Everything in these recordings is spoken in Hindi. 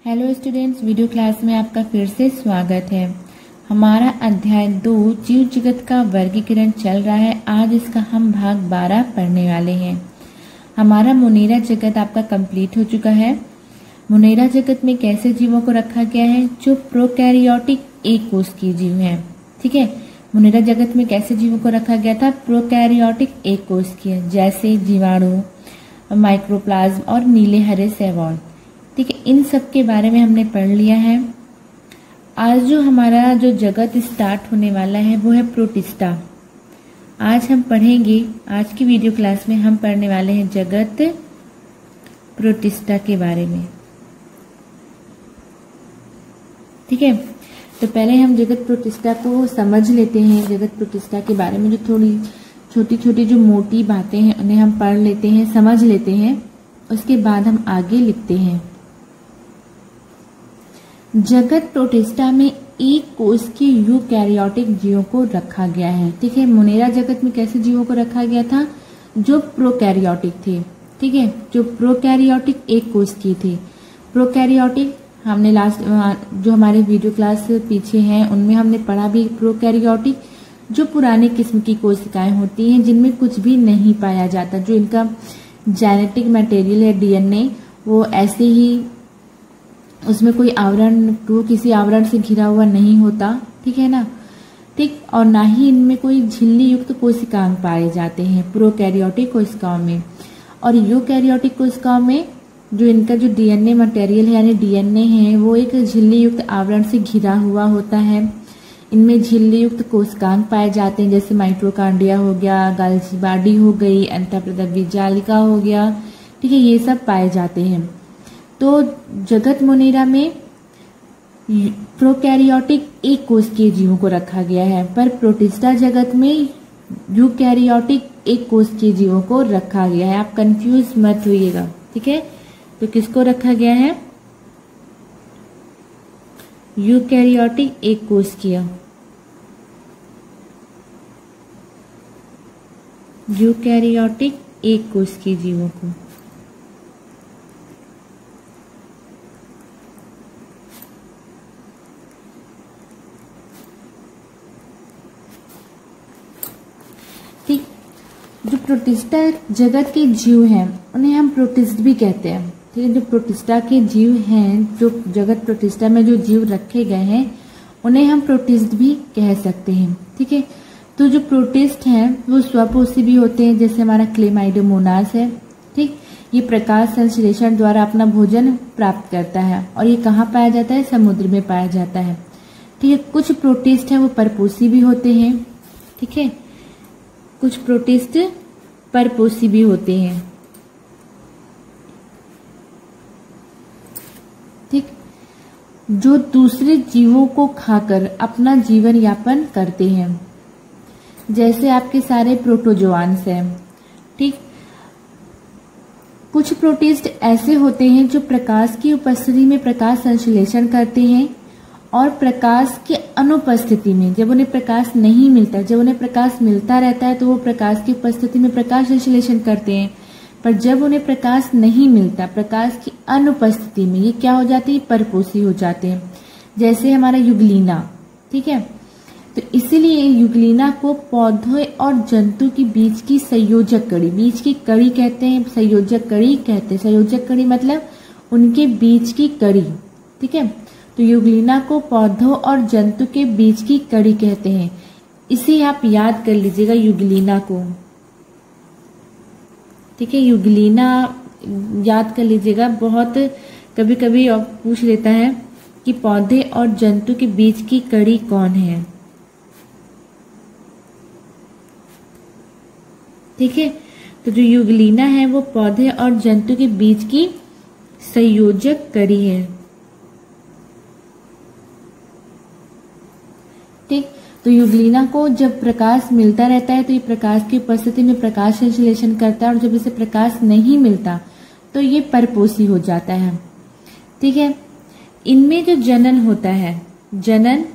हेलो स्टूडेंट्स, वीडियो क्लास में आपका फिर से स्वागत है। हमारा अध्याय 2 जीव जगत का वर्गीकरण चल रहा है। आज इसका हम भाग 12 पढ़ने वाले हैं। हमारा मोनेरा जगत आपका कंप्लीट हो चुका है। मोनेरा जगत में कैसे जीवों को रखा गया है? जो प्रोकैरियोटिक एक कोष के जीव हैं। ठीक है, मोनेरा जगत में कैसे जीवों को रखा गया था? प्रोकैरियोटिक एक कोष के, जैसे जीवाणु, माइक्रोप्लाज्म और नीले हरे शैवाल। ठीक है, इन सब के बारे में हमने पढ़ लिया है। आज जो हमारा जो जगत स्टार्ट होने वाला है वो है प्रोटिस्टा। आज हम पढ़ेंगे, आज की वीडियो क्लास में हम पढ़ने वाले हैं जगत प्रोटिस्टा के बारे में। ठीक है, तो पहले हम जगत प्रोटिस्टा को समझ लेते हैं। जगत प्रोटिस्टा के बारे में जो थोड़ी छोटी छोटी जो मोटी बातें हैं उन्हें हम पढ़ लेते हैं, समझ लेते हैं, उसके बाद हम आगे लिखते हैं। जगत प्रोटिस्टा में एक कोष के यूकैरियोटिक जीवों को रखा गया है। ठीक है, मोनेरा जगत में कैसे जीवों को रखा गया था? जो प्रोकैरियोटिक थे। ठीक है, जो प्रोकैरियोटिक एक कोष की थे। प्रोकैरियोटिक हमने लास्ट जो हमारे वीडियो क्लास पीछे हैं उनमें हमने पढ़ा भी। प्रोकैरियोटिक जो पुराने किस्म की कोशिकाएं होती हैं जिनमें कुछ भी नहीं पाया जाता, जो इनका जेनेटिक मटेरियल है डीएनए वो ऐसे ही, उसमें कोई आवरण, तो किसी आवरण से घिरा हुआ नहीं होता। ठीक है ना, ठीक, और ना ही इनमें कोई झिल्ली युक्त कोशिकांग पाए जाते हैं प्रोकैरियोटिक कोशिकाओं में। और यूकैरियोटिक कोशिकाओं में जो इनका जो डीएनए मटेरियल है यानी डीएनए है वो एक झिल्ली युक्त आवरण से घिरा हुआ होता है। इनमें झिल्ली युक्त कोशिकांग पाए जाते हैं, जैसे माइटोकॉन्ड्रिया हो गया, गाल्जी बॉडी हो गई, अंतःप्रदव्य जालिका हो गया। ठीक है, ये सब पाए जाते हैं। तो जगत मोनेरा में प्रोकैरियोटिक एक कोष के जीवों को रखा गया है, पर प्रोटिस्टा जगत में यूकैरियोटिक एक कोष के जीवों को रखा गया है। आप कंफ्यूज मत होइएगा। ठीक है, तो किसको रखा गया है? यूकैरियोटिक एक कोष किया, यूकैरियोटिक एक कोष के जीवों को। ठीक, जो प्रोटिस्टा जगत के जीव हैं उन्हें हम प्रोटिस्ट भी कहते हैं। ठीक है, जो प्रोटिस्टा के जीव हैं, जो जगत प्रोटिस्टा में जो जीव रखे गए हैं उन्हें हम प्रोटिस्ट भी कह सकते हैं। ठीक है, तो जो प्रोटिस्ट हैं वो स्वपोषी भी होते हैं, जैसे हमारा क्लेमाइडोमोनास है। ठीक, ये प्रकाश संश्लेषण द्वारा अपना भोजन प्राप्त करता है और ये कहाँ पाया जाता है? समुद्र में पाया जाता है। ठीक है, कुछ प्रोटिस्ट हैं वो परपोषी भी होते हैं। ठीक है, कुछ प्रोटिस्ट परपोषी भी होते हैं। ठीक, जो दूसरे जीवों को खाकर अपना जीवन यापन करते हैं, जैसे आपके सारे प्रोटोजोआन्स हैं। ठीक, कुछ प्रोटिस्ट ऐसे होते हैं जो प्रकाश की उपस्थिति में प्रकाश संश्लेषण करते हैं और प्रकाश की अनुपस्थिति में, जब उन्हें प्रकाश नहीं मिलता, जब उन्हें प्रकाश मिलता रहता है तो वो प्रकाश की उपस्थिति में प्रकाश संश्लेषण करते हैं, पर जब उन्हें प्रकाश नहीं मिलता, प्रकाश की अनुपस्थिति में, ये क्या हो जाते हैं? परपोषी हो जाते हैं, जैसे हमारा युगलीना। ठीक है, तो इसीलिए युगलीना को पौधे और जंतु के बीच की संयोजक कड़ी, बीच की कड़ी कहते हैं, संयोजक कड़ी कहते हैं। संयोजक कड़ी मतलब उनके बीच की कड़ी। ठीक है, तो युगलीना को पौधों और जंतु के बीच की कड़ी कहते हैं। इसे आप याद कर लीजिएगा, युगलीना को। ठीक है, युगलीना याद कर लीजिएगा। बहुत कभी कभी पूछ लेता है कि पौधे और जंतु के बीच की कड़ी कौन है। ठीक है, तो जो युगलीना है वो पौधे और जंतु के बीच की संयोजक कड़ी है। ठीक, तो युगलीना को जब प्रकाश मिलता रहता है तो ये प्रकाश की उपस्थिति में प्रकाश संश्लेषण करता है, और जब इसे प्रकाश नहीं मिलता तो ये परपोषी हो जाता है। ठीक है, इनमें जो जनन होता है, जनन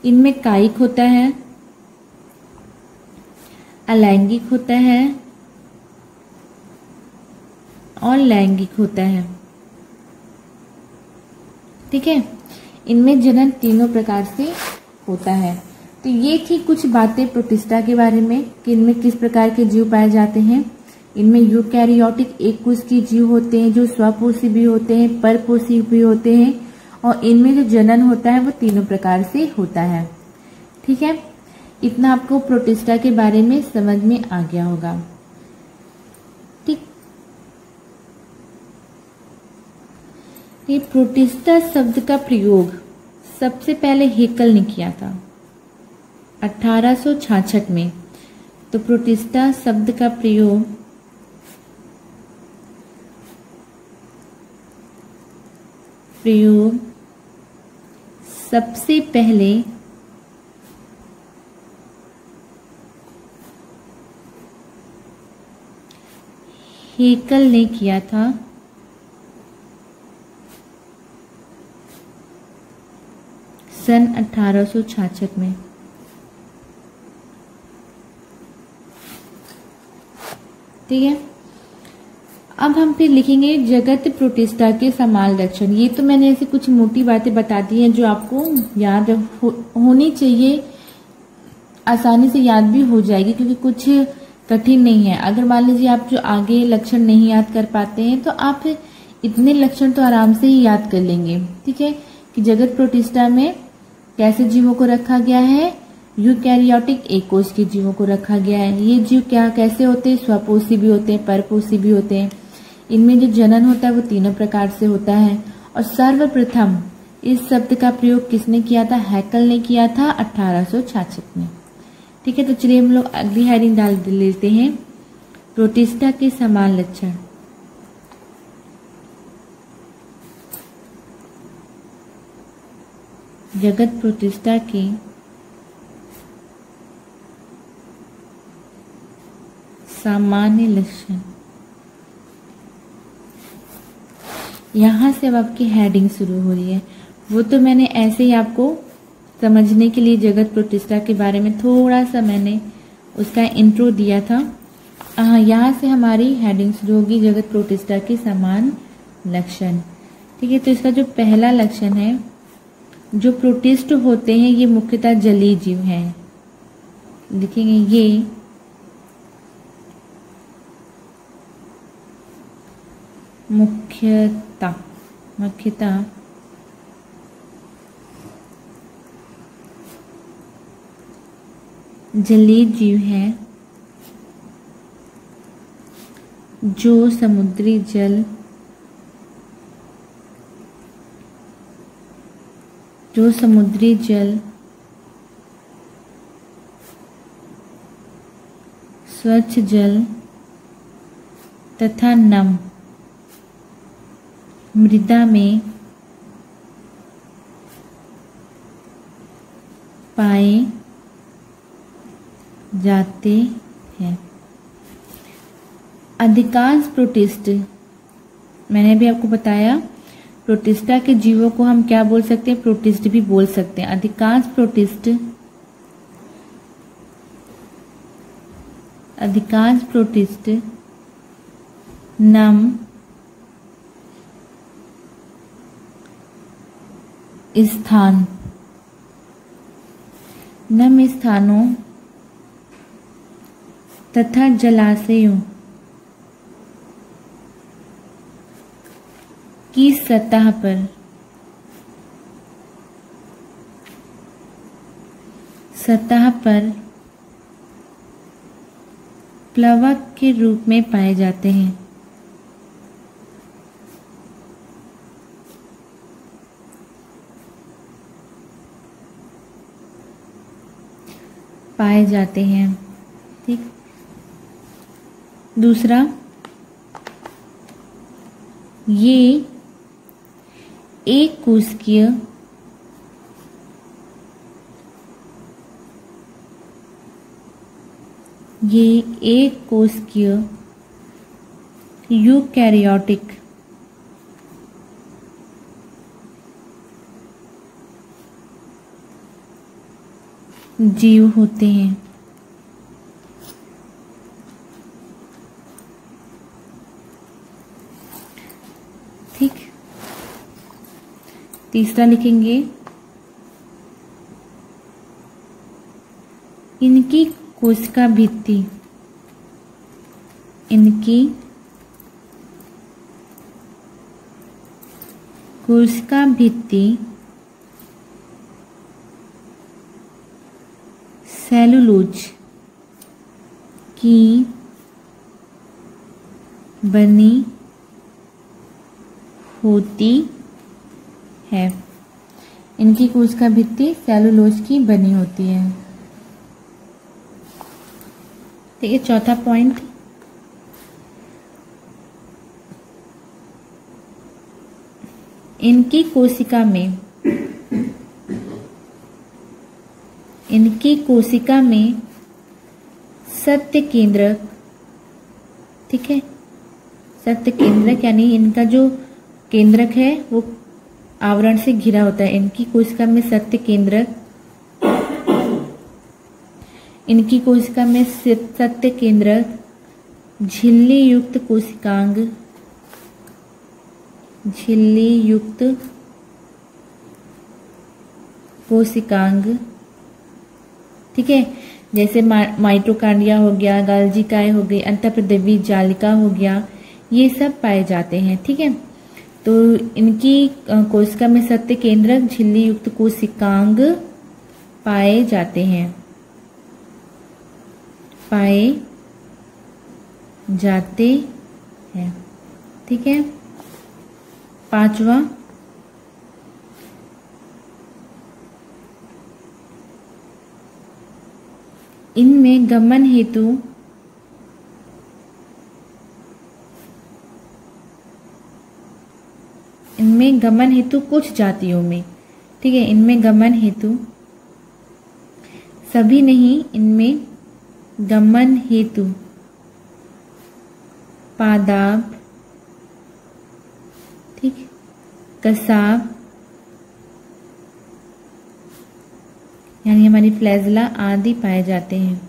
इनमें कायिक होता है, अलैंगिक होता है और लैंगिक होता है। ठीक है। इनमें जनन तीनों प्रकार से होता है। तो ये थी कुछ बातें प्रोटिस्टा के बारे में कि इनमें किस प्रकार के जीव पाए जाते हैं। इनमें यूकैरियोटिक एक कोश के जीव होते हैं जो स्वपोषी भी होते हैं, परपोषी भी होते हैं, और इनमें जो जनन होता है वो तीनों प्रकार से होता है। ठीक है, इतना आपको प्रोटिस्टा के बारे में समझ में आ गया होगा। ठीक, ये प्रोटिस्टा शब्द का प्रयोग सबसे पहले हेकल ने किया था 1866 में। तो प्रोटिस्टा शब्द का प्रयोग सबसे पहले हेकल ने किया था सन 1866 में। ठीक है, अब हम फिर लिखेंगे जगत प्रोटिस्टा के समान लक्षण। ये तो मैंने ऐसी कुछ मोटी बातें बता दी हैं जो आपको याद होनी चाहिए, आसानी से याद भी हो जाएगी क्योंकि कुछ कठिन नहीं है। अगर मान लीजिए आप जो आगे लक्षण नहीं याद कर पाते हैं तो आप इतने लक्षण तो आराम से ही याद कर लेंगे। ठीक है, कि जगत प्रोटिस्टा में कैसे जीवों को रखा गया है, यूकैरियोटिक एक कोश के जीवों को रखा गया है। ये जीव क्या कैसे होते हैं, स्वपोषी भी होते हैं, परपोषी भी होते हैं। इनमें जो जनन होता है वो तीनों प्रकार से होता है। और सर्वप्रथम इस शब्द का प्रयोग किसने किया था, हैकल ने किया था 1866 में। ठीक है, तो चलिए हम लोग अगली हेडिंग डाल लेते हैं, प्रोटिस्टा के समान लक्षण। जगत प्रोटिस्टा के सामान्य लक्षण। यहां से अब आपकी हेडिंग शुरू हो रही है। वो तो मैंने ऐसे ही आपको समझने के लिए जगत प्रोटिस्टा के बारे में थोड़ा सा मैंने उसका इंट्रो दिया था। यहाँ से हमारी हेडिंग शुरू होगी, जगत प्रोटिस्टा के समान लक्षण। ठीक है, तो इसका जो पहला लक्षण है, जो प्रोटिस्ट होते हैं ये मुख्यतः जलीय जीव हैं। लिखेंगे ये मुख्यतः जलीय जीव हैं जो समुद्री जल स्वच्छ जल तथा नम मृदा में पाए जाते हैं। अधिकांश प्रोटिस्ट, मैंने भी आपको बताया प्रोटिस्टा के जीवों को हम क्या बोल सकते हैं, प्रोटिस्ट भी बोल सकते हैं। अधिकांश प्रोटिस्ट नम स्थानों तथा जलाशयों की सतह पर प्लवक के रूप में पाए जाते हैं। ठीक, दूसरा, ये एक कोशिकीय यूकैरियोटिक जीव होते हैं। ठीक, तीसरा लिखेंगे इनकी कोशिका भित्ति, इनकी कोशिका भित्ति सेलुलोज की बनी होती है। इनकी कोशिका भित्ति सेलुलोज की बनी होती है। ठीक है, चौथा पॉइंट, इनकी कोशिका में सत्य केंद्रक, ठीक है, सत्य केंद्रक यानी इनका जो केंद्रक है वो आवरण से घिरा होता है। इनकी कोशिका में सत्य केंद्रक, इनकी कोशिका में सत्य केंद्रक झिल्ली युक्त कोशिकांग, झिल्ली युक्त कोशिकांग, ठीक है, जैसे माइटोकांड्रिया हो गया, गाल्जी काय हो गई, अंतःप्रद्रवी जालिका हो गया, ये सब पाए जाते हैं। ठीक है, तो इनकी कोशिका में सत्य केंद्रक झिल्ली युक्त कोशिकांग पाए जाते हैं, पाए जाते हैं। ठीक है, पांचवा, इनमें गमन हेतु कुछ जातियों में, ठीक है, इनमें गमन हेतु, सभी नहीं, इनमें गमन हेतु पादाब, ठीक, कसाब यानी हमारी फ्लैजला आदि पाए जाते हैं,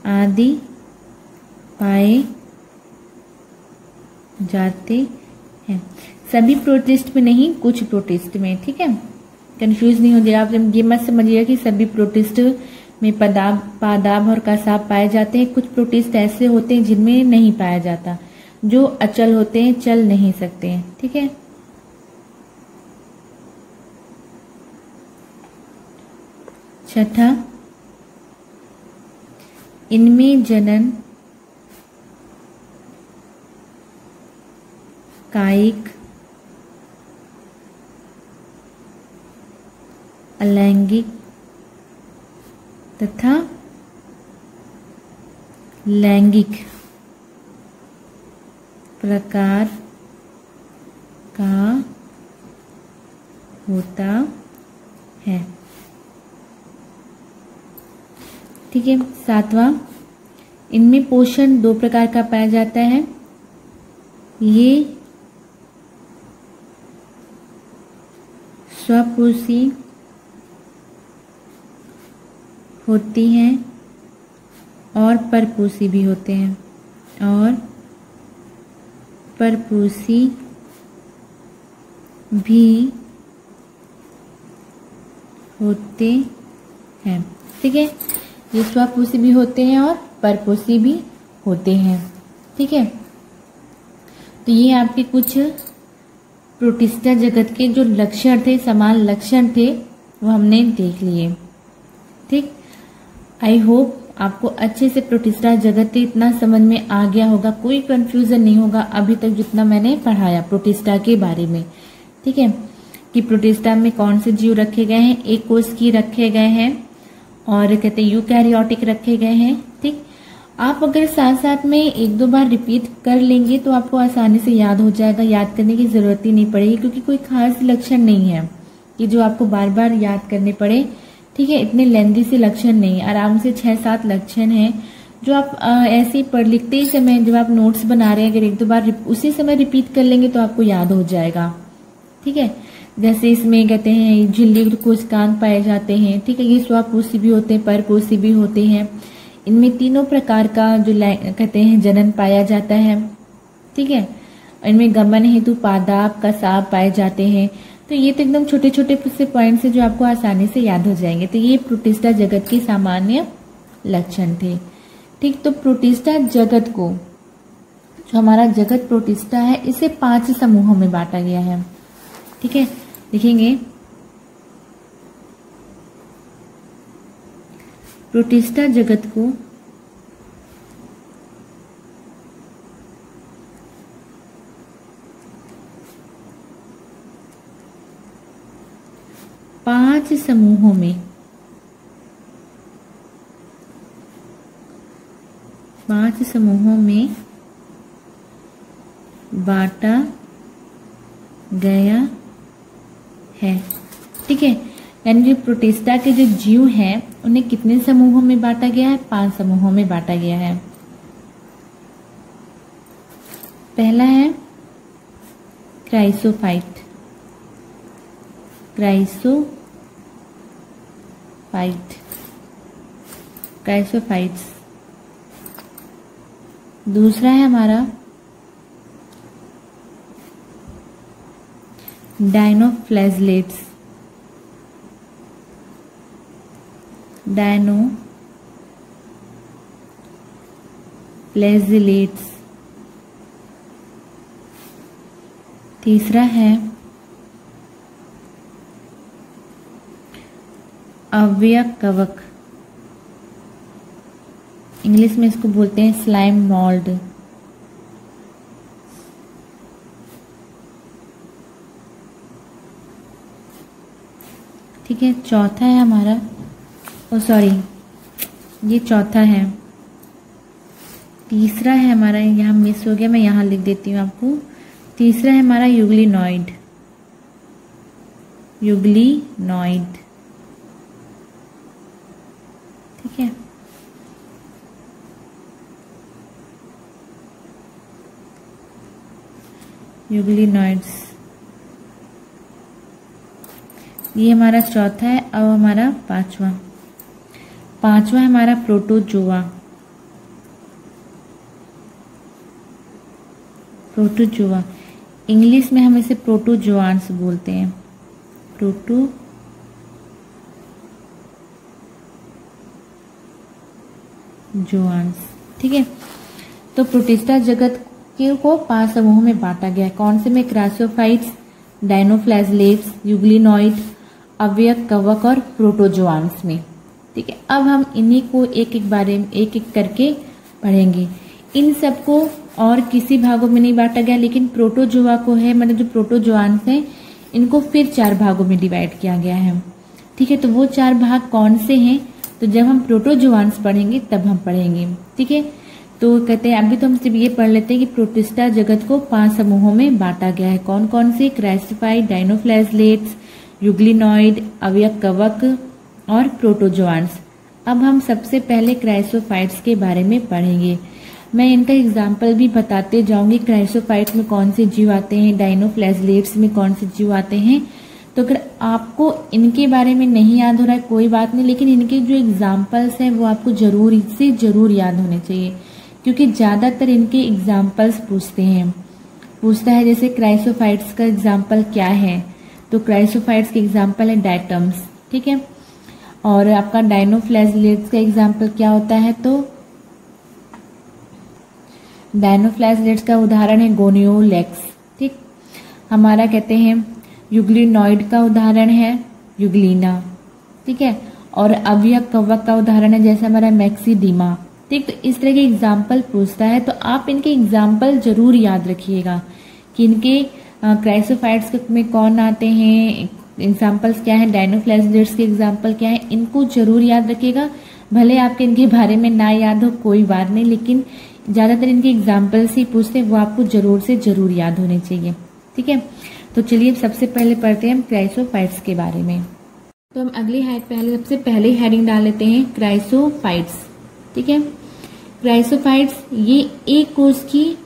आदि पाए जाते हैं। सभी प्रोटिस्ट में नहीं, कुछ प्रोटिस्ट में। ठीक है, कंफ्यूज नहीं हो जाए आप, ये मत समझिएगा कि सभी प्रोटिस्ट में पादाब और कसाब पाए जाते हैं। कुछ प्रोटिस्ट ऐसे होते हैं जिनमें नहीं पाया जाता, जो अचल होते हैं, चल नहीं सकते हैं। ठीक है, छठा, इनमें जनन कायिक, अलैंगिक तथा लैंगिक प्रकार का होता है। ठीक है, सातवां, इनमें पोषण दो प्रकार का पाया जाता है। ये स्वपोषी होती हैं और परपोषी भी होते हैं, और परपोषी भी होते हैं। ठीक है, ये स्वपोषी भी होते हैं और परपोषी भी होते हैं। ठीक है, तो ये आपके कुछ प्रोटिस्टा जगत के जो लक्षण थे, समान लक्षण थे, वो हमने देख लिए। ठीक, आई होप आपको अच्छे से प्रोटिस्टा जगत इतना समझ में आ गया होगा, कोई कंफ्यूजन नहीं होगा अभी तक जितना मैंने पढ़ाया प्रोटिस्टा के बारे में। ठीक है, कि प्रोटिस्टा में कौन से जीव रखे गए हैं, एक कोष की रखे गए हैं और कहते हैं यूकैरियोटिक रखे गए हैं। ठीक, आप अगर साथ साथ में एक दो बार रिपीट कर लेंगे तो आपको आसानी से याद हो जाएगा, याद करने की जरूरत ही नहीं पड़ेगी, क्योंकि कोई खास लक्षण नहीं है कि जो आपको बार बार याद करने पड़े। ठीक है, इतने लेंदी से लक्षण नहीं, आराम से 6-7 लक्षण हैं जो आप ऐसे ही पढ़ लिखते ही समय जब आप नोट्स बना रहे हैं, अगर एक दो बार उसी समय रिपीट कर लेंगे तो आपको याद हो जाएगा। ठीक है, जैसे इसमें कहते हैं झिल्ली कोशिकांग पाए जाते हैं। ठीक है, ये स्वपोषी भी होते हैं, परपोषी भी होते हैं। इनमें तीनों प्रकार का जो कहते हैं जनन पाया जाता है। ठीक है, इनमें गमन हेतु पादाब कसाब पाए जाते हैं। तो ये तो एकदम छोटे छोटे से पॉइंट्स है जो आपको आसानी से याद हो जाएंगे। तो ये प्रोटिस्टा जगत के सामान्य लक्षण थे। ठीक, तो प्रोटिस्टा जगत को, जो हमारा जगत प्रोटिस्टा है, इसे 5 समूहों में बांटा गया है। ठीक है, देखेंगे प्रोटिस्टा जगत को 5 समूहों में बांटा गया है। ठीक है, यानी जो प्रोटिस्टा के जो जीव हैं उन्हें कितने समूहों में बांटा गया है? 5 समूहों में बांटा गया है। पहला है क्राइसोफाइट। क्राइसोफाइट्स। दूसरा है हमारा डायनोफ्लैजिलेट्स। तीसरा है अवयवकवक। इंग्लिश में इसको बोलते हैं स्लाइम मोल्ड। ठीक है, चौथा है हमारा, ये चौथा है। तीसरा है हमारा, यहाँ मिस हो गया, मैं यहाँ लिख देती हूँ आपको। तीसरा है हमारा यूग्लिनॉइड। ठीक है, यूग्लिनॉइड्स, ये हमारा चौथा है। अब हमारा पांचवा है हमारा प्रोटोजोआ। इंग्लिश में हम इसे प्रोटोजोआन्स बोलते हैं। ठीक है, तो प्रोटिस्टा जगत को 5 समूहों में बांटा गया है। कौन से में? क्राइसोफाइट्स, डायनोफ्लैजिलेट्स, यूग्लिनॉइड, अवयवकवक और प्रोटोजोआन्स में। ठीक है, अब हम इन्हीं को एक एक करके पढ़ेंगे। इन सबको और किसी भागों में नहीं बांटा गया, लेकिन प्रोटोजोआ को है, मतलब जो प्रोटोजोआन्स हैं इनको फिर 4 भागों में डिवाइड किया गया है। ठीक है, तो वो 4 भाग कौन से हैं? तो जब हम प्रोटोजोआन्स पढ़ेंगे तब हम पढ़ेंगे। ठीक है, तो कहते हैं, अभी तो हम सिर्फ ये पढ़ लेते हैं कि प्रोटिस्टा जगत को 5 समूहों में बांटा गया है। कौन कौन से? क्राइसोफाइट, डायनोफ्लैजिलेट्स, यूग्लिनॉइड, अवयवकवक और प्रोटोजोआन्स। अब हम सबसे पहले क्राइसोफाइट्स के बारे में पढ़ेंगे। मैं इनका एग्जाम्पल भी बताते जाऊंगी। क्राइसोफाइट में कौन से जीव आते हैं, डायनोफ्लैजिलेट्स में कौन से जीव आते हैं। तो अगर आपको इनके बारे में नहीं याद हो रहा है कोई बात नहीं, लेकिन इनके जो एग्जाम्पल्स हैं वो आपको जरूर याद होने चाहिए, क्योंकि ज्यादातर इनके एग्जाम्पल्स पूछता है। जैसे क्राइसोफाइट्स का एग्जाम्पल क्या है? तो क्राइसोफाइट्स के एग्जाम्पल है डायटम्स। ठीक है, और आपका डायनोफ्लैजिलेट्स का एग्जाम्पल क्या होता है? तो डायनोफ्लैजिलेट्स का उदाहरण है गोनियोलेक्स। ठीक, हमारा कहते हैं यूग्लिनॉइड का उदाहरण है यूग्लिना। ठीक है, और अवयवकवक का उदाहरण है जैसे हमारा मैक्सिडीमा। ठीक, तो इस तरह के एग्जाम्पल पूछता है, तो आप इनके एग्जाम्पल जरूर याद रखिएगा कि इनके क्राइसोफाइट्स में कौन आते हैं, एग्जाम्पल्स क्या है, डायनोफ्लैजिलेट्स के एग्जाम्पल क्या है, इनको जरूर याद रखिएगा। भले आपके इनके बारे में ना याद हो कोई बात नहीं, लेकिन ज्यादातर इनके एग्जाम्पल्स ही पूछते हैं, वो आपको जरूर से जरूर याद होने चाहिए। ठीक है, तो चलिए सबसे पहले पढ़ते हैं हम क्राइसोफाइट्स के बारे में। तो हम सबसे पहले हेडिंग डाल लेते हैं क्राइसोफाइट्स। ठीक है, क्राइसोफाइट्स ये एक कोष की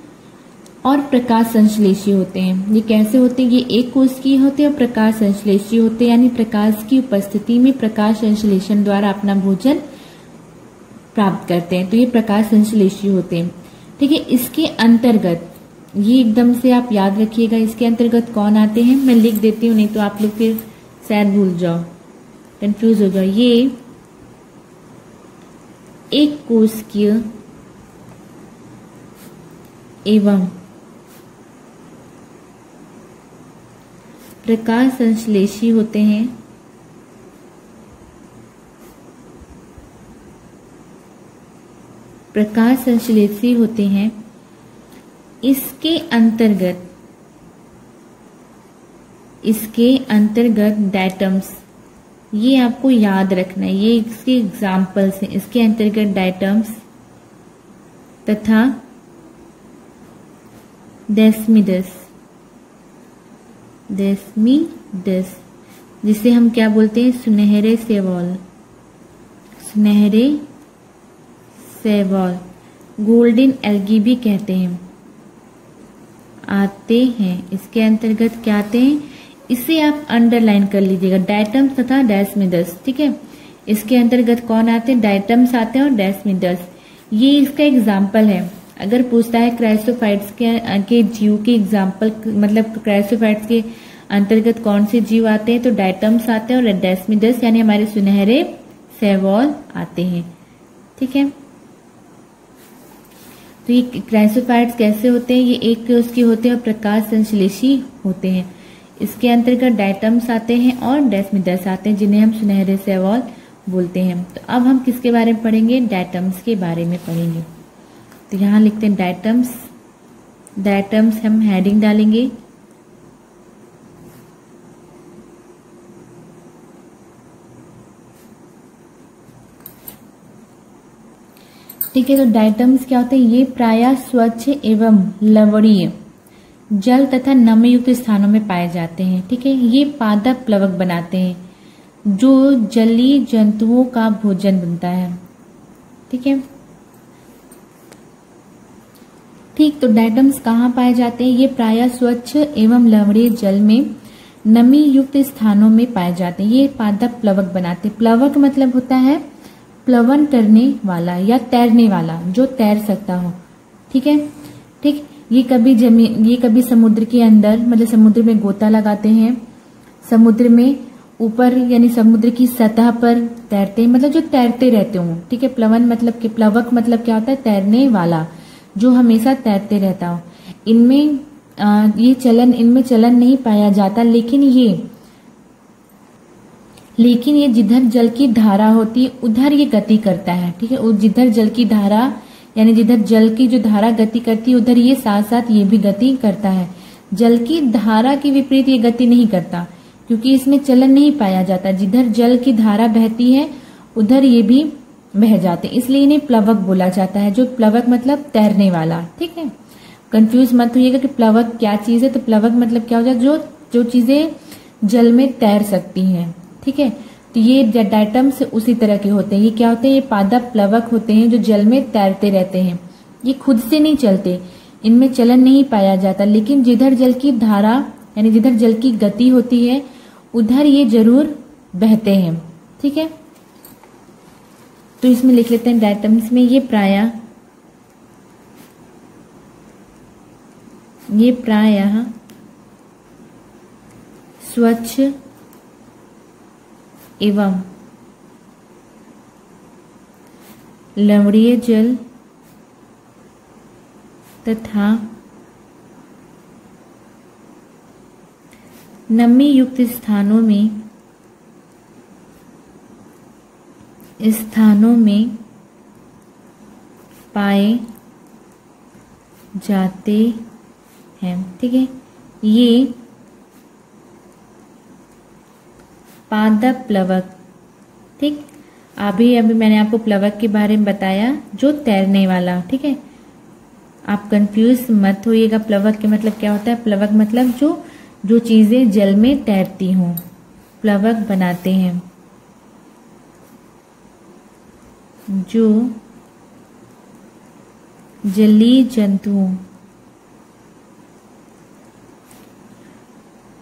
और प्रकाश संश्लेषी होते हैं। ये कैसे होते हैं? ये एक कोष की होते हैं और प्रकाश संश्लेषी होते हैं, यानी प्रकाश की उपस्थिति में प्रकाश संश्लेषण द्वारा अपना भोजन प्राप्त करते हैं। तो ये प्रकाश संश्लेषी होते हैं। ठीक है, इसके अंतर्गत ये एकदम से आप याद रखिएगा, इसके अंतर्गत कौन आते हैं। मैं लिख देती हूँ, नहीं तो आप लोग फिर शायद भूल जाओ, कंफ्यूज हो जाओ। ये एक कोशिकीय एवं प्रकाश संश्लेषी होते हैं। प्रकाश संश्लेषी होते हैं। इसके अंतर्गत डायटम्स, ये आपको याद रखना है, ये इसके एग्जाम्पल्स हैं। इसके अंतर्गत डायटम्स तथा डेस्मिडस, जिसे हम क्या बोलते हैं, सुनहरे शैवाल, गोल्डन एल्गी भी कहते हैं, आते हैं। इसके अंतर्गत क्या आते हैं, इसे आप अंडरलाइन कर लीजिएगा, डायटम्स तथा डेस्मिडस, ठीक है। इसके अंतर्गत कौन आते हैं, डायटम्स आते हैं और डेस्मिडस। ये इसका एग्जाम्पल है। अगर पूछता है क्राइसोफाइट्स के जीव के एग्जाम्पल, मतलब क्राइसोफाइट्स के अंतर्गत कौन से जीव आते हैं, तो डायटम्स आते हैं और डेस्मिडस यानी हमारे सुनहरे शैवाल आते हैं, ठीक है। तो ये क्राइसोफाइट्स कैसे होते हैं, ये एक उसके होते हैं और प्रकाश संश्लेषी होते हैं। इसके अंतर्गत डायटम्स आते हैं और डेस्मिडस आते हैं, जिन्हें हम सुनहरे शैवाल बोलते हैं। तो अब हम किसके बारे में पढ़ेंगे, डायटम्स के बारे में पढ़ेंगे। तो यहाँ लिखते हैं डायटम्स हम हेडिंग डालेंगे। ठीक है, तो डायटम्स क्या होते हैं, ये प्रायः स्वच्छ एवं लवणीय जल तथा नमयुक्त स्थानों में पाए जाते हैं, ठीक है। ये पादप प्लवक बनाते हैं, जो जलीय जंतुओं का भोजन बनता है, ठीक है। ठीक, तो डायटम्स कहाँ पाए जाते हैं, ये प्रायः स्वच्छ एवं लवणीय जल में नमी युक्त स्थानों में पाए जाते हैं। ये पादप प्लवक बनाते हैं। प्लवक मतलब होता है प्लवन करने वाला या तैरने वाला, जो तैर सकता हो, ठीक है। ठीक, ये कभी समुद्र के अंदर, मतलब समुद्र में गोता लगाते हैं, समुद्र में ऊपर यानी समुद्र की सतह पर तैरते हैं, मतलब जो तैरते रहते हो, ठीक है। प्लवन मतलब कि प्लवक मतलब क्या होता है, तैरने वाला, जो हमेशा तैरते रहता हो। इनमें चलन नहीं पाया जाता, लेकिन ये जिधर जल की धारा होती है उधर ये गति करता है, ठीक है। जिधर जल की धारा यानी जिधर जल की जो धारा गति करती है उधर ये साथ साथ ये भी गति करता है। जल की धारा के विपरीत ये गति नहीं करता, क्योंकि इसमें चलन नहीं पाया जाता। जिधर जल की धारा बहती है उधर ये भी बह जाते, इसलिए इन्हें प्लवक बोला जाता है। जो प्लवक मतलब तैरने वाला, ठीक है। कंफ्यूज मत होइएगा कि प्लवक क्या चीज है। तो प्लवक मतलब क्या हो जाए, जो चीजें जल में तैर सकती हैं, ठीक है। तो ये डायटम्स उसी तरह के होते हैं। ये क्या होते हैं, ये पादप प्लवक होते हैं जो जल में तैरते रहते हैं। ये खुद से नहीं चलते, इनमें चलन नहीं पाया जाता, लेकिन जिधर जल की धारा यानी जिधर जल की गति होती है उधर ये जरूर बहते हैं, ठीक है। तो इसमें लिख लेते हैं डायटम्स में ये प्रायः स्वच्छ एवं लवणीय जल तथा नमी युक्त स्थानों में पाए जाते हैं, ठीक है। ये पादप प्लवक, ठीक। अभी मैंने आपको प्लवक के बारे में बताया, जो तैरने वाला, ठीक है। आप कंफ्यूज मत होइएगा, प्लवक के मतलब क्या होता है। प्लवक मतलब जो चीजें जल में तैरती हों, प्लवक बनाते हैं। जो जलीय जंतुओं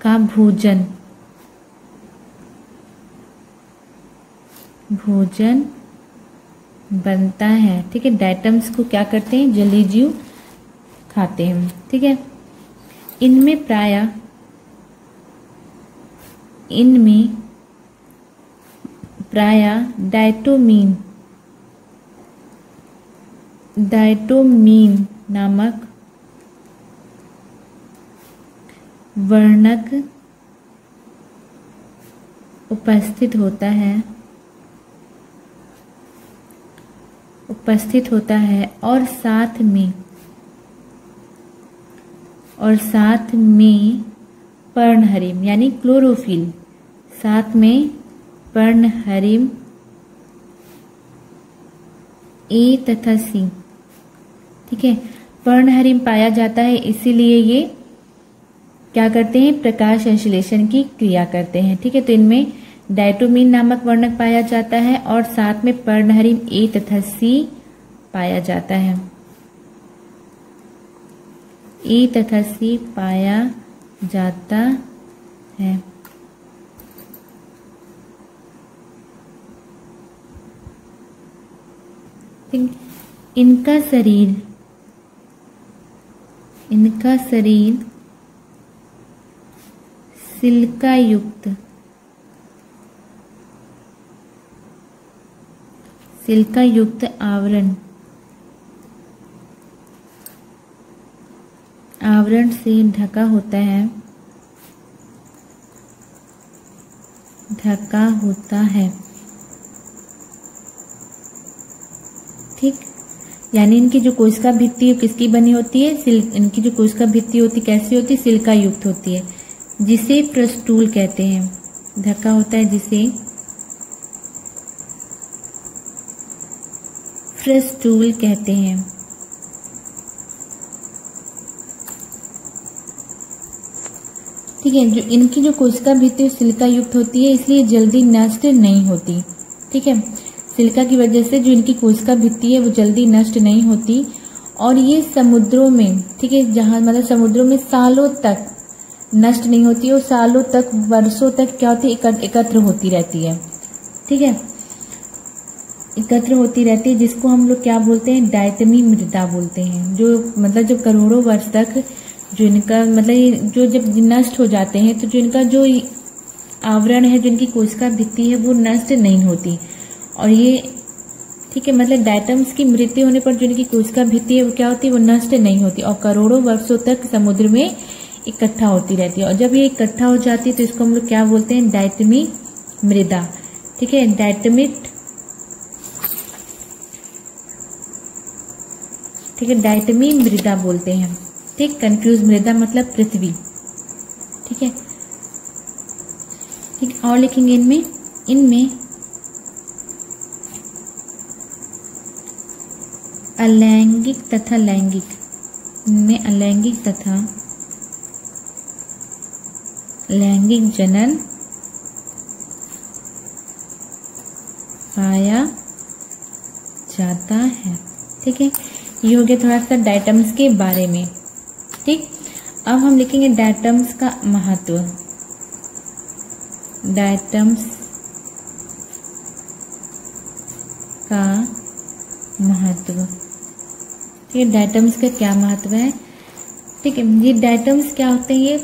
का भोजन बनता है, ठीक है। डायटम्स को क्या करते हैं, जलीय जीव खाते हैं। ठीक है, इनमें प्राय डायटोमीन नामक वर्णक उपस्थित होता है और साथ में पर्णहरिम यानी क्लोरोफिल, साथ में पर्णहरिम ए तथा सी। ठीक है, पर्णहरिम पाया जाता है, इसीलिए ये क्या करते हैं, प्रकाश संश्लेषण की क्रिया करते हैं। ठीक है, तो इनमें डायटोमीन नामक वर्णक पाया जाता है और साथ में पर्णहरिम ए तथा सी पाया जाता है। ए तथा सी पाया जाता है। इनका शरीर सिल्का युक्त आवरण से ढका होता है। ठीक, यानी इनकी जो कोशिका भित्ति है किसकी बनी होती है, इनकी जो कोशिका भित्ति होती कैसी होती है, सिल्का युक्त होती है, जिसे फ्रस्टूल कहते हैं। ढका होता है जिसे फ्रस्टूल कहते हैं। ठीक है, जो इनकी जो कोशिका भित्ति सिल्का युक्त होती है, इसलिए जल्दी नष्ट नहीं होती। ठीक है, सिल्का की वजह से जो इनकी कोशिका भित्ति है वो जल्दी नष्ट नहीं होती और ये समुद्रों में, ठीक है, जहां मतलब समुद्रों में सालों तक नष्ट नहीं होती और सालों तक, वर्षों तक क्या होती है, एकत्र होती रहती है। ठीक है, एकत्र होती रहती है, जिसको हम लोग क्या बोलते हैं, डायटमी मृदा बोलते हैं। जो मतलब जब करोड़ों वर्ष तक जो इनका मतलब जो जब नष्ट हो जाते हैं तो जो इनका जो आवरण है, जो इनकी कोशिका भित्ति है वो नष्ट नहीं होती और ये, ठीक है, मतलब डायटम्स की मृत्यु होने पर जो इनकी कोशिका भित्ति है वो क्या होती है, वो नष्ट नहीं होती और करोड़ों वर्षों तक समुद्र में इकट्ठा होती रहती है। और जब ये इकट्ठा हो जाती है तो इसको हम लोग क्या बोलते हैं, डायटमी मृदा। ठीक है, डायटमी मृदा बोलते हैं। ठीक, कंफ्यूज मृदा मतलब पृथ्वी। ठीक है, ठीक, और लिखेंगे इनमें अलैंगिक तथा लैंगिक, इनमें अलैंगिक तथा लैंगिक जनन पाया जाता है। ठीक है, ये हो गया थोड़ा सा डायटम्स के बारे में। ठीक, अब हम लिखेंगे डायटम्स का महत्व। डायटम्स का महत्व, ठीक है, डायटम्स का क्या महत्व है। ठीक है, ये डायटम्स क्या होते हैं, ये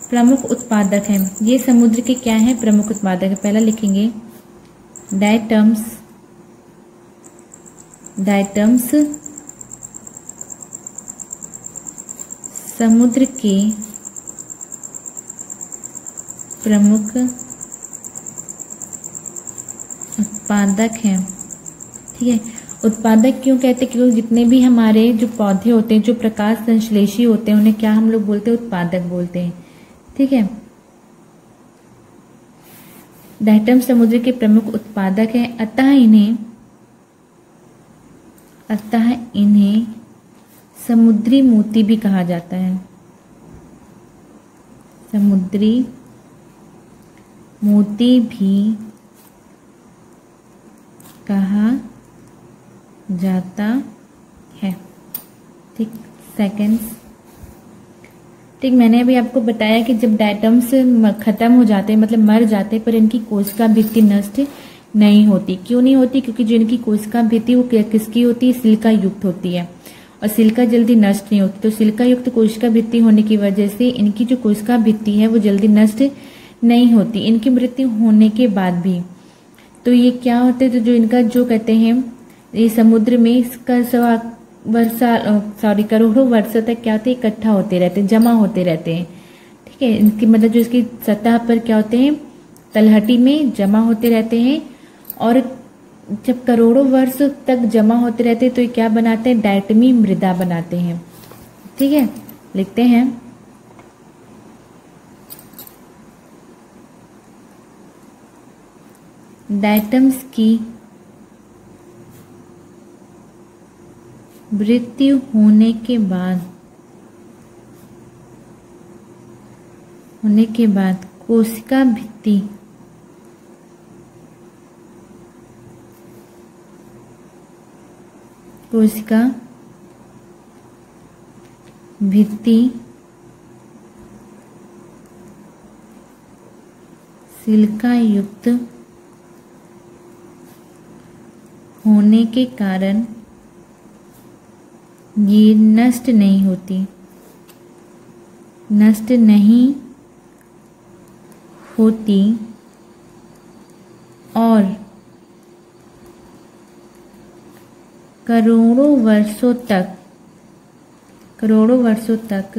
प्रमुख उत्पादक हैं। ये समुद्र के क्या है, प्रमुख उत्पादक है। पहला लिखेंगे डायटम्स समुद्र के प्रमुख उत्पादक हैं। ठीक है, उत्पादक क्यों कहते हैं, क्योंकि जितने भी हमारे जो पौधे होते हैं, जो प्रकाश संश्लेषी होते हैं, उन्हें क्या हम लोग बोलते हैं, उत्पादक बोलते हैं। ठीक है, डायटम समुद्र के प्रमुख उत्पादक हैं, अतः इन्हें समुद्री मोती भी कहा जाता है। समुद्री मोती भी कहा जाता है। ठीक, सेकेंड्स। ठीक, मैंने अभी आपको बताया कि जब डायटम्स खत्म हो जाते हैं, मतलब मर जाते हैं, पर इनकी कोशिका भित्ति नष्ट नहीं होती। क्यों नहीं होती, क्योंकि जो इनकी कोशिका भित्ति वो किसकी होती है, सिल्का युक्त होती है और सिलिका जल्दी नष्ट नहीं होती। तो सिलिका युक्त कोशिका भित्ति होने की वजह से इनकी जो कोशिका भित्ति है वो जल्दी नष्ट नहीं होती इनकी मृत्यु होने के बाद भी। तो ये क्या होते हैं, तो जो इनका जो कहते हैं ये समुद्र में इसका करोड़ों वर्षों तक क्या होते हैं, इकट्ठा होते रहते हैं, जमा होते रहते हैं। ठीक है, इनकी मतलब जो इसकी सतह पर क्या होते हैं, तलहटी में जमा होते रहते हैं। और जब करोड़ों वर्ष तक जमा होते रहते हैं तो ये क्या बनाते हैं, डायटमी मृदा बनाते हैं। ठीक है, लिखते हैं डायटम्स की मृत्यु होने के बाद कोशिका भित्ति सिलिका युक्त होने के कारण ये नष्ट नहीं होती और करोड़ों वर्षों तक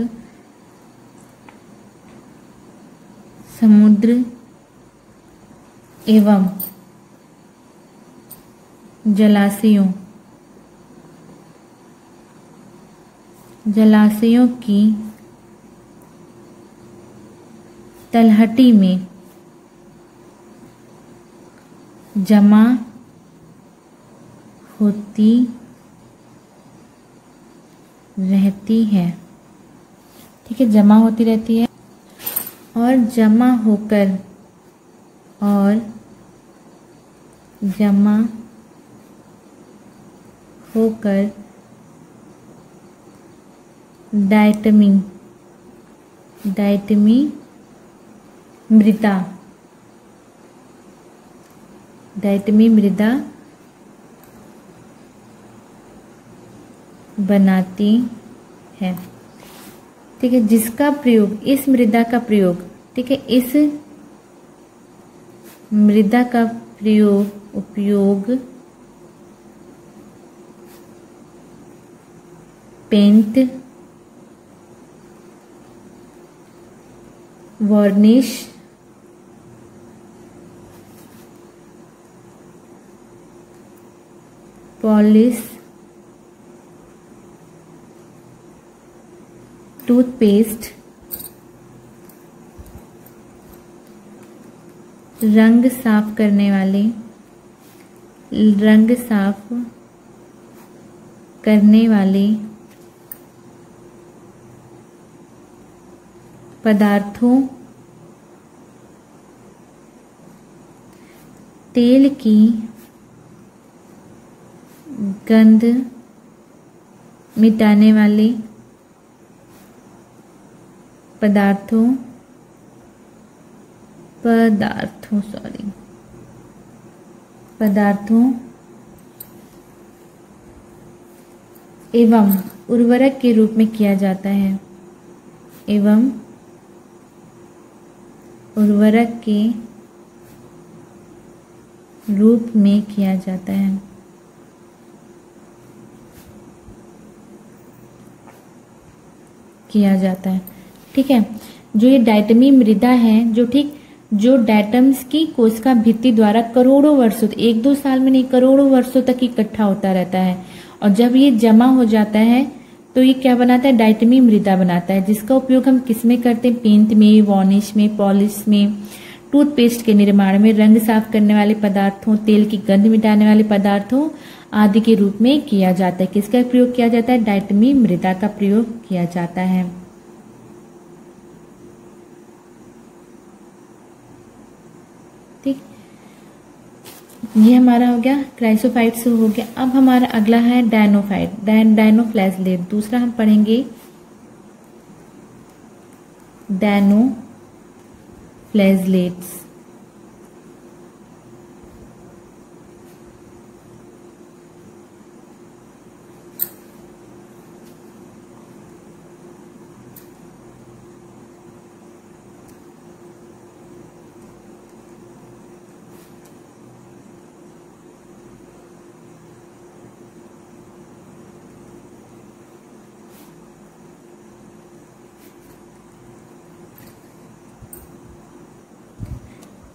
समुद्र एवं जलाशयों की तलहटी में जमा होती रहती है। ठीक है, जमा होती रहती है और जमा होकर डायटमी मृदा बनाती है। ठीक है, जिसका प्रयोग, इस मृदा का प्रयोग, ठीक है, इस मृदा का उपयोग पेंट, वार्निश, पॉलिश, टूथपेस्ट, रंग साफ करने वाले पदार्थों, तेल की गंध मिटाने वाले पदार्थों एवं उर्वरक के रूप में किया जाता है। किया जाता है। ठीक है, जो ये डायटमी मृदा है, जो डायटम्स की कोशिका भित्ति द्वारा करोड़ों वर्षों, 1-2 साल में नहीं, करोड़ों वर्षों तक इकट्ठा होता रहता है। और जब ये जमा हो जाता है तो ये क्या बनाता है, डायटमी मृदा बनाता है, जिसका उपयोग हम किस में करते हैं, पेंट में, वार्निश में, पॉलिश में, टूथपेस्ट के निर्माण में, रंग साफ करने वाले पदार्थों, तेल की गंध मिटाने वाले पदार्थों आदि के रूप में किया जाता है। किसका प्रयोग किया जाता है, डायटमी मृदा का प्रयोग किया जाता है। ठीक, ये हमारा हो गया क्राइसोफाइट्स हो गया। अब हमारा अगला है डायनोफ्लैजलेट। दूसरा हम पढ़ेंगे डायनोफ्लैजलेट्स।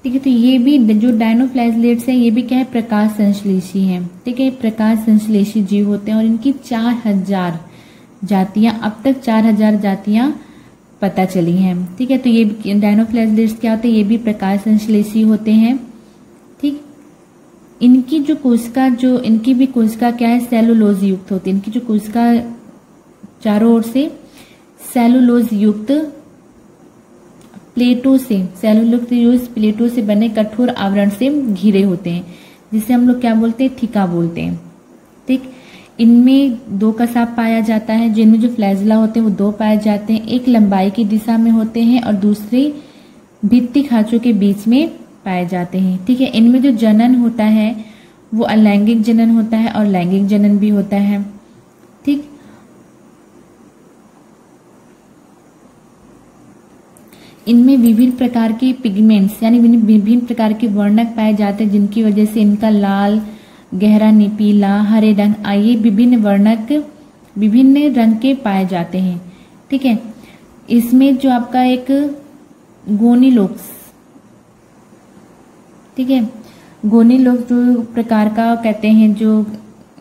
ठीक है। तो ये भी जो डायनोफ्लाजेलेट्स है ये भी क्या है, प्रकाश संश्लेषी है। ठीक है, प्रकाश संश्लेषी जीव होते हैं और इनकी 4000 जातियां, अब तक 4000 जातियां पता चली हैं। ठीक है, तो ये डायनोफ्लाजेलेट्स क्या होते हैं, ये भी प्रकाश संश्लेषी होते हैं। ठीक, इनकी जो कोशिका, जो इनकी भी कोशिका क्या है, सेलुलोज युक्त होती है। इनकी जो कोशिका चारों ओर से सेलुलोज युक्त प्लेटों से, सेलुलोज प्लेटों से बने कठोर आवरण से घिरे होते हैं, जिसे हम लोग क्या बोलते हैं, थिका बोलते हैं। ठीक, इनमें 2 कसाब पाया जाता है, जिनमें जो फ्लैजिला होते हैं वो 2 पाए जाते हैं। एक लंबाई की दिशा में होते हैं और दूसरे भित्ति खांचों के बीच में पाए जाते हैं। ठीक है, इनमें जो जनन होता है वो अलैंगिक जनन होता है और लैंगिक जनन भी होता है। ठीक, इनमें विभिन्न प्रकार के पिगमेंट्स यानी विभिन्न प्रकार के वर्णक पाए जाते हैं, जिनकी वजह से इनका लाल, गहरा नीपीला, हरे रंग, आइए विभिन्न वर्णक विभिन्न रंग के पाए जाते हैं। ठीक है, इसमें जो आपका एक गोनीलोक्स, ठीक है, गोनीलोक्स जो प्रकार का कहते हैं, जो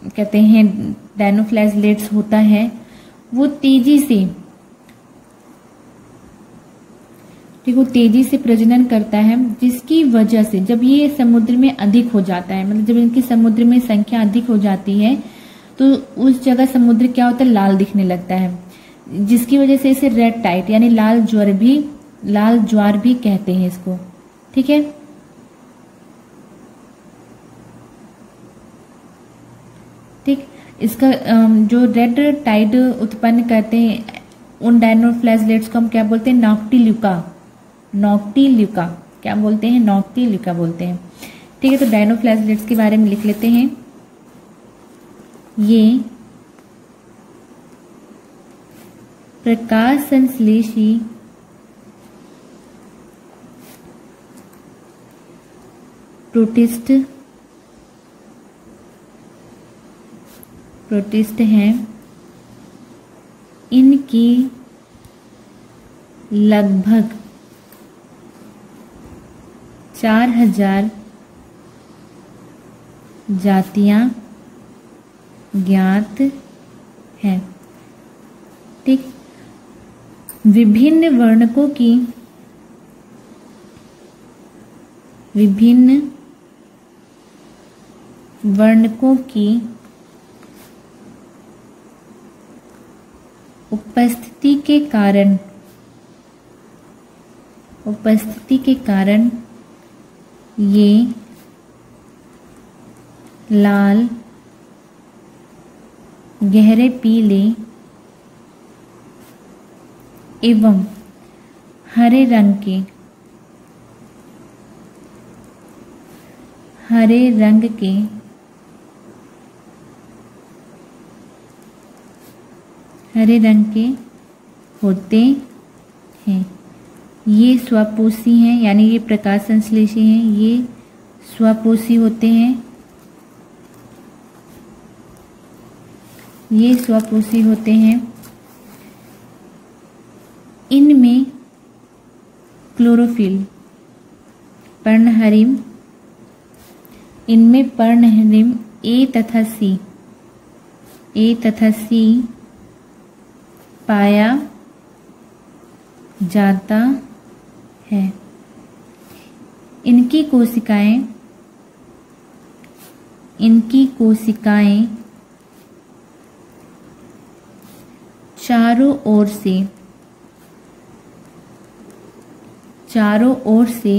कहते हैं डायनोफ्लाजेलेट्स होता है, वो तेजी से, ठीक, वो तेजी से प्रजनन करता है, जिसकी वजह से जब ये समुद्र में अधिक हो जाता है, मतलब जब इनकी समुद्र में संख्या अधिक हो जाती है तो उस जगह समुद्र क्या होता है, लाल दिखने लगता है, जिसकी वजह से इसे रेड टाइड यानी लाल ज्वार भी कहते हैं इसको। ठीक है, ठीक, इसका जो रेड टाइड उत्पन्न करते हैं उन डायनोफ्लाजेलेट्स को हम क्या बोलते हैं, नॉक्टिल्यूका क्या बोलते हैं, नॉक्टिल्यूका बोलते हैं। ठीक है, तो डायनोफ्लाजेलेट्स के बारे में लिख लेते हैं। ये प्रकाश संश्लेषी प्रोटिस्ट हैं। इनकी लगभग 4000 जातियां ज्ञात हैं। ठीक, विभिन्न वर्णकों की उपस्थिति के कारण ये लाल, गहरे पीले एवं हरे रंग के होते हैं। ये स्वपोषी हैं, यानी ये प्रकाश संश्लेषी हैं, ये स्वपोषी होते हैं, ये स्वपोषी होते हैं। इनमें क्लोरोफिल, पर्णहरिम, इनमें पर्णहरिम ए तथा सी पाया जाता है। इनकी कोशिकाएं चारों ओर से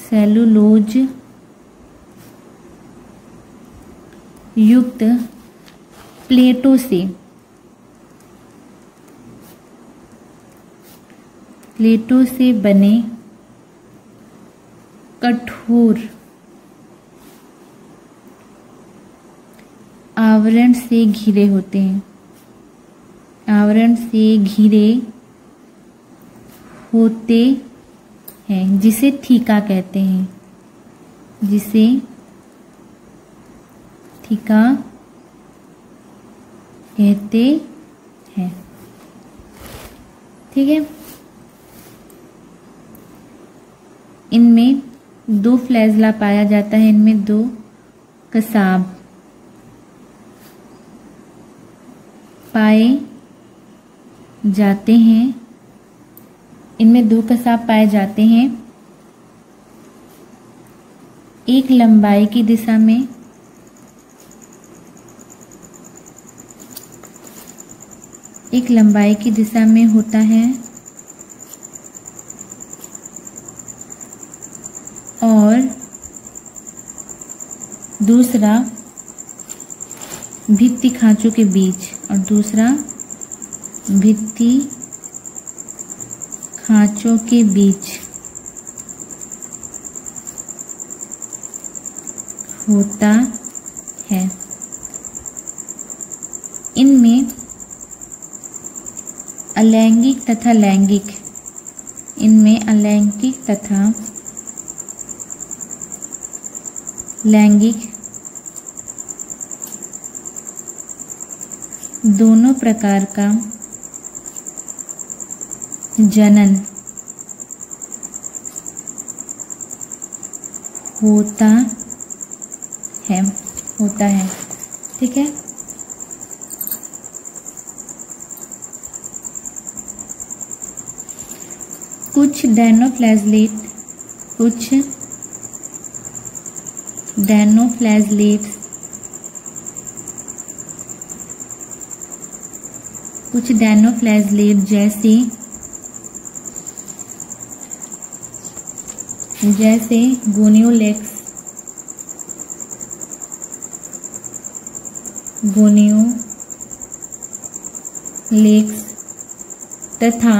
सेलुलोज युक्त प्लेटों से बने कठोर आवरण से घिरे होते हैं, जिसे थीका कहते हैं, ठीक है। 2 फ्लैजला पाया जाता है, इनमें 2 कसाब पाए जाते हैं, इनमें 2 कसाब पाए जाते हैं। एक लंबाई की दिशा में होता है और दूसरा भित्ति खांचों के बीच होता है। इनमें अलैंगिक तथा लैंगिक दोनों प्रकार का जनन होता है। ठीक है। कुछ डैनोफ्लैजलेट जैसे गोनियोलेक्स तथा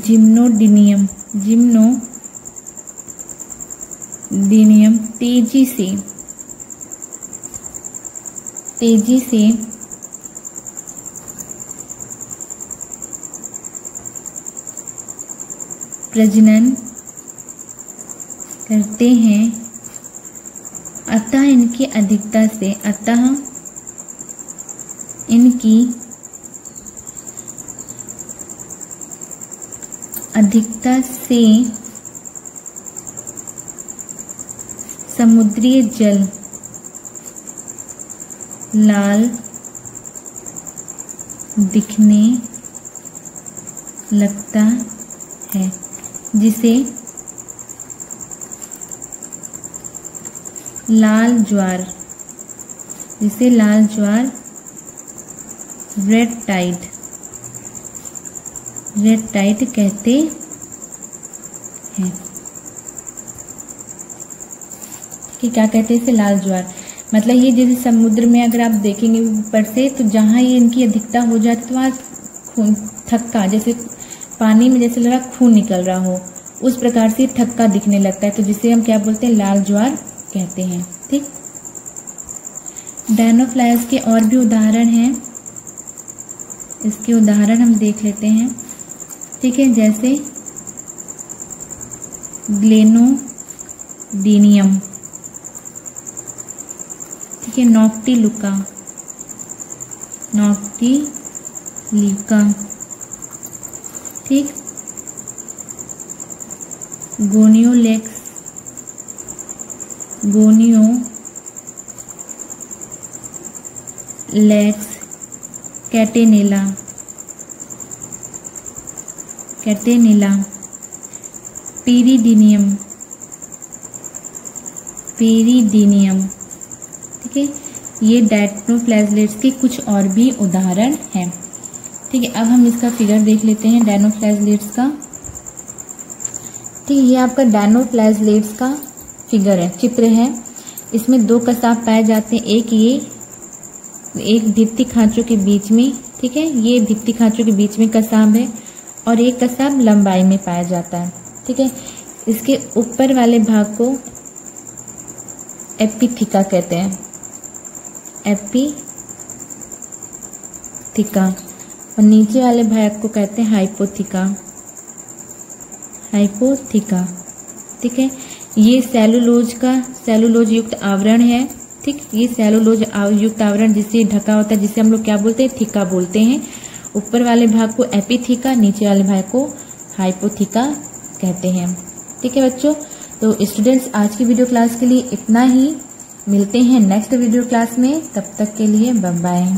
जिम्नोडिनियम तेजी से प्रजनन करते हैं, अतः इनकी अधिकता से समुद्रीय जल लाल दिखने लगता है, जिसे लाल ज्वार रेड टाइड कहते हैं। कि क्या कहते हैं इसे? लाल ज्वार। मतलब ये जैसे समुद्र में अगर आप देखेंगे ऊपर से, तो जहाँ ये इनकी अधिकता हो जाती है तो वहाँ खून थक्का, जैसे पानी में जैसे लगा खून निकल रहा हो, उस प्रकार से थक्का दिखने लगता है, तो जिसे हम क्या बोलते हैं? लाल ज्वार कहते हैं। ठीक। डैनोफ्लाइज के और भी उदाहरण हैं, इसके उदाहरण हम देख लेते हैं। ठीक है। जैसे ग्लेनोडीनियम, ठीक है, नॉक्टिलिका, ठीक, गोनियोलेक्स, कैटेनेला, पेरिडीनियम, ठीक है। ये डैनोफ्लैजलेट्स के कुछ और भी उदाहरण हैं। ठीक है। अब हम इसका फिगर देख लेते हैं डैनोफ्लैजलेट्स का। ठीक है। ये आपका डैनोफ्लैजलेट्स का फिगर है, चित्र है। इसमें 2 कसाब पाए जाते हैं, एक भित्ति खांचों के बीच में, ठीक है, ये भित्ति खांचों के बीच में कसाब है, और एक कसाब लंबाई में पाया जाता है। ठीक है। इसके ऊपर वाले भाग को एपिथिका कहते हैं, और नीचे वाले भाग को कहते हैं हाइपोथिका। ठीक है। ये सेलुलोज युक्त आवरण है। ठीक। ये सेलुलोज युक्त आवरण जिससे ढका होता है, जिसे हम लोग क्या बोलते हैं? थिका बोलते हैं। ऊपर वाले भाग को एपिथिका, नीचे वाले भाग को हाइपोथिका कहते हैं। ठीक है बच्चों, तो स्टूडेंट्स आज की वीडियो क्लास के लिए इतना ही। मिलते हैं नेक्स्ट वीडियो क्लास में, तब तक के लिए बाय बाय।